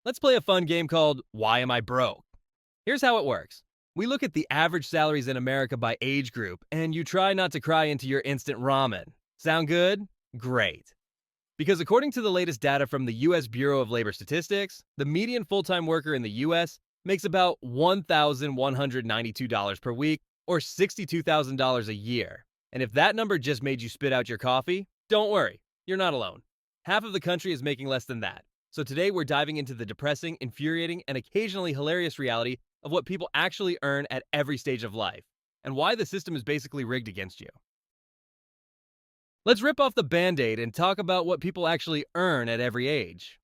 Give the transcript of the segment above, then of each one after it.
Let's play a fun game called Why Am I Broke? Here's how it works. We look at the average salaries in America by age group, and you try not to cry into your instant ramen. Sound good? Great. Because according to the latest data from the US Bureau of Labor Statistics, the median full time worker in the US makes about $1,192 per week, or $62,000 a year. And if that number just made you spit out your coffee, don't worry, you're not alone. Half of the country is making less than that. So today we're diving into the depressing, infuriating, and occasionally hilarious reality of what people actually earn at every stage of life, and why the system is basically rigged against you. Let's rip off the band-aid and talk about what people actually earn at every age.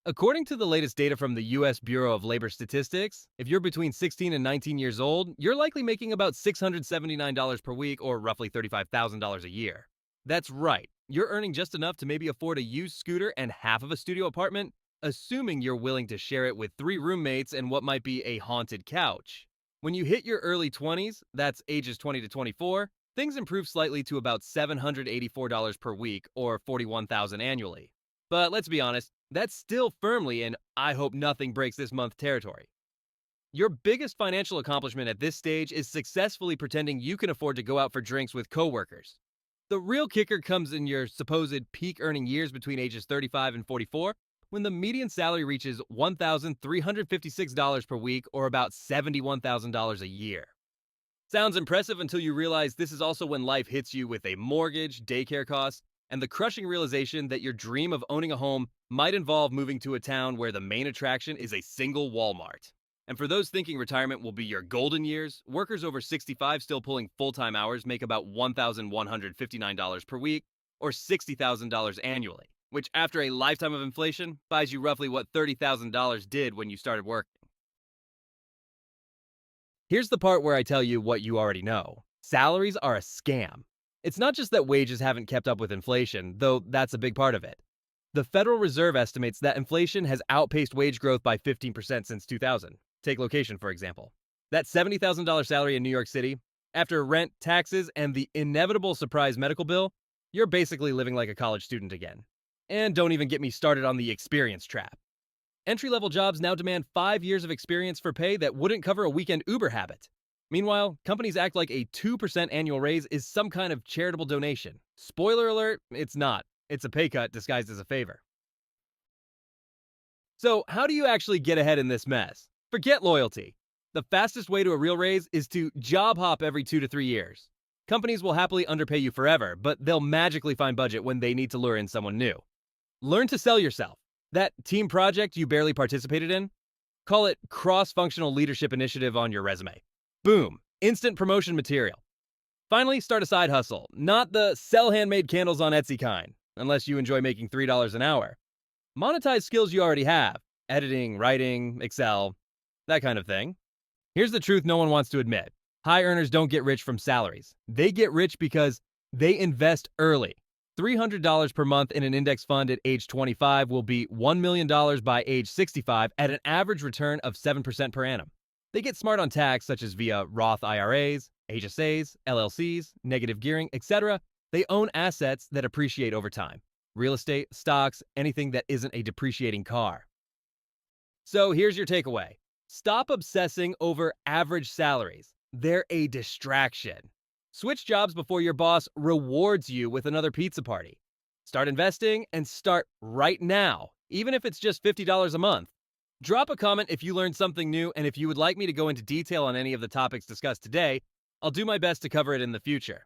According to the latest data from the US Bureau of Labor Statistics, if you're between 16 and 19 years old, you're likely making about $679 per week, or roughly $35,000 a year. That's right, you're earning just enough to maybe afford a used scooter and half of a studio apartment, assuming you're willing to share it with 3 roommates and what might be a haunted couch. When you hit your early 20s, that's ages 20 to 24, things improve slightly to about $784 per week, or $41,000 annually. But let's be honest, that's still firmly in I hope nothing breaks this month territory. Your biggest financial accomplishment at this stage is successfully pretending you can afford to go out for drinks with coworkers. The real kicker comes in your supposed peak earning years between ages 35 and 44, when the median salary reaches $1,356 per week, or about $71,000 a year. Sounds impressive until you realize this is also when life hits you with a mortgage, daycare costs, and the crushing realization that your dream of owning a home might involve moving to a town where the main attraction is a single Walmart. And for those thinking retirement will be your golden years, workers over 65 still pulling full-time hours make about $1,159 per week, or $60,000 annually, which after a lifetime of inflation buys you roughly what $30,000 did when you started working. Here's the part where I tell you what you already know. Salaries are a scam. It's not just that wages haven't kept up with inflation, though that's a big part of it. The Federal Reserve estimates that inflation has outpaced wage growth by 15% since 2000. Take location, for example. That $70,000 salary in New York City, after rent, taxes, and the inevitable surprise medical bill, you're basically living like a college student again. And don't even get me started on the experience trap. Entry-level jobs now demand 5 years of experience for pay that wouldn't cover a weekend Uber habit. Meanwhile, companies act like a 2% annual raise is some kind of charitable donation. Spoiler alert, it's not. It's a pay cut disguised as a favor. So, how do you actually get ahead in this mess? Forget loyalty. The fastest way to a real raise is to job hop every 2 to 3 years. Companies will happily underpay you forever, but they'll magically find budget when they need to lure in someone new. Learn to sell yourself. That team project you barely participated in? Call it cross-functional leadership initiative on your resume. Boom, instant promotion material. Finally, start a side hustle, not the sell handmade candles on Etsy kind, unless you enjoy making $3 an hour. Monetize skills you already have, editing, writing, Excel, that kind of thing. Here's the truth no one wants to admit. High earners don't get rich from salaries. They get rich because they invest early. $300 per month in an index fund at age 25 will be $1 million by age 65 at an average return of 7% per annum. They get smart on tax, such as via Roth IRAs, HSAs, LLCs, negative gearing, etc. They own assets that appreciate over time. Real estate, stocks, anything that isn't a depreciating car. So here's your takeaway. Stop obsessing over average salaries. They're a distraction. Switch jobs before your boss rewards you with another pizza party. Start investing and start right now, even if it's just $50 a month. Drop a comment if you learned something new, and if you would like me to go into detail on any of the topics discussed today, I'll do my best to cover it in the future.